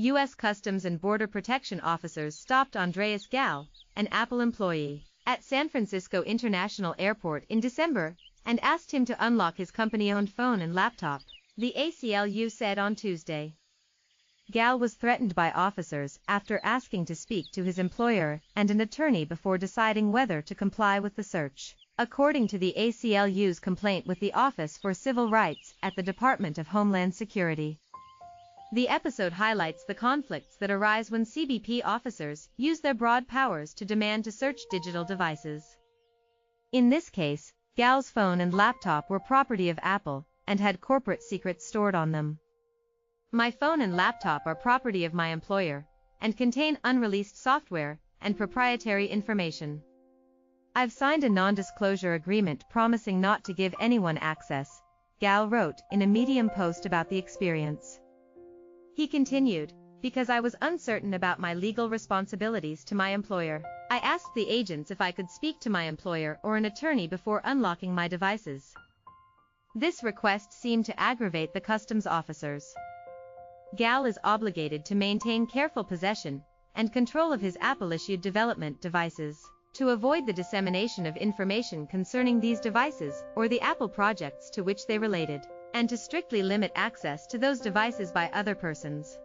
U.S. Customs and Border Protection officers stopped Andreas Gal, an Apple employee, at San Francisco International Airport in December, and asked him to unlock his company-owned phone and laptop, the ACLU said on Tuesday. Gal was threatened by officers after asking to speak to his employer and an attorney before deciding whether to comply with the search, according to the ACLU's complaint with the Office for Civil Rights at the Department of Homeland Security. The episode highlights the conflicts that arise when CBP officers use their broad powers to demand to search digital devices. In this case, Gal's phone and laptop were property of Apple and had corporate secrets stored on them. "My phone and laptop are property of my employer and contain unreleased software and proprietary information. I've signed a non-disclosure agreement promising not to give anyone access," Gal wrote in a Medium post about the experience. He continued, "Because I was uncertain about my legal responsibilities to my employer, I asked the agents if I could speak to my employer or an attorney before unlocking my devices. This request seemed to aggravate the customs officers." Gal is obligated to maintain careful possession and control of his Apple-issued development devices, to avoid the dissemination of information concerning these devices or the Apple projects to which they related, and to strictly limit access to those devices by other persons.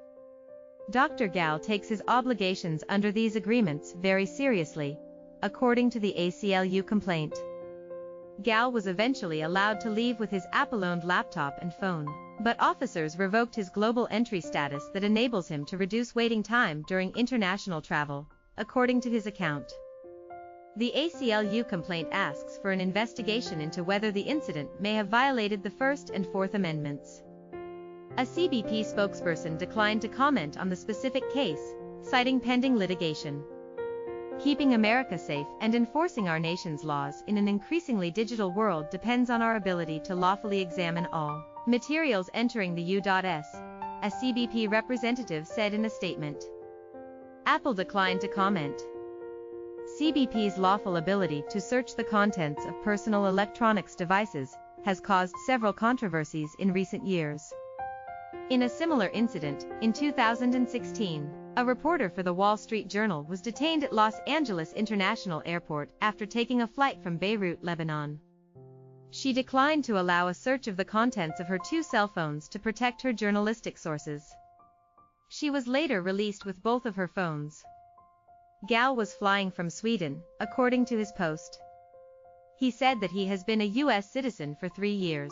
Dr. Gal takes his obligations under these agreements very seriously, according to the ACLU complaint. Gal was eventually allowed to leave with his Apple-owned laptop and phone, but officers revoked his global entry status that enables him to reduce waiting time during international travel, according to his account. The ACLU complaint asks for an investigation into whether the incident may have violated the First and Fourth Amendments. A CBP spokesperson declined to comment on the specific case, citing pending litigation. Keeping America safe and enforcing our nation's laws in an increasingly digital world depends on our ability to lawfully examine all materials entering the U.S., a CBP representative said in a statement. Apple declined to comment. CBP's lawful ability to search the contents of personal electronics devices has caused several controversies in recent years. In a similar incident, in 2016, a reporter for the Wall Street Journal was detained at Los Angeles International Airport after taking a flight from Beirut, Lebanon. She declined to allow a search of the contents of her two cell phones to protect her journalistic sources. She was later released with both of her phones. Gal was flying from Sweden, according to his post. He said that he has been a U.S. citizen for 3 years.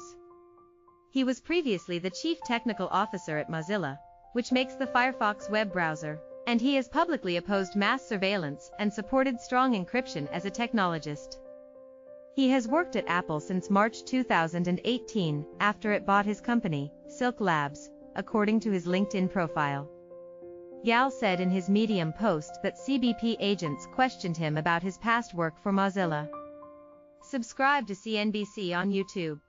He was previously the chief technical officer at Mozilla, which makes the Firefox web browser, and he has publicly opposed mass surveillance and supported strong encryption as a technologist. He has worked at Apple since March 2018, after it bought his company, Silk Labs, according to his LinkedIn profile. Gal said in his Medium post that CBP agents questioned him about his past work for Mozilla. Subscribe to CNBC on YouTube.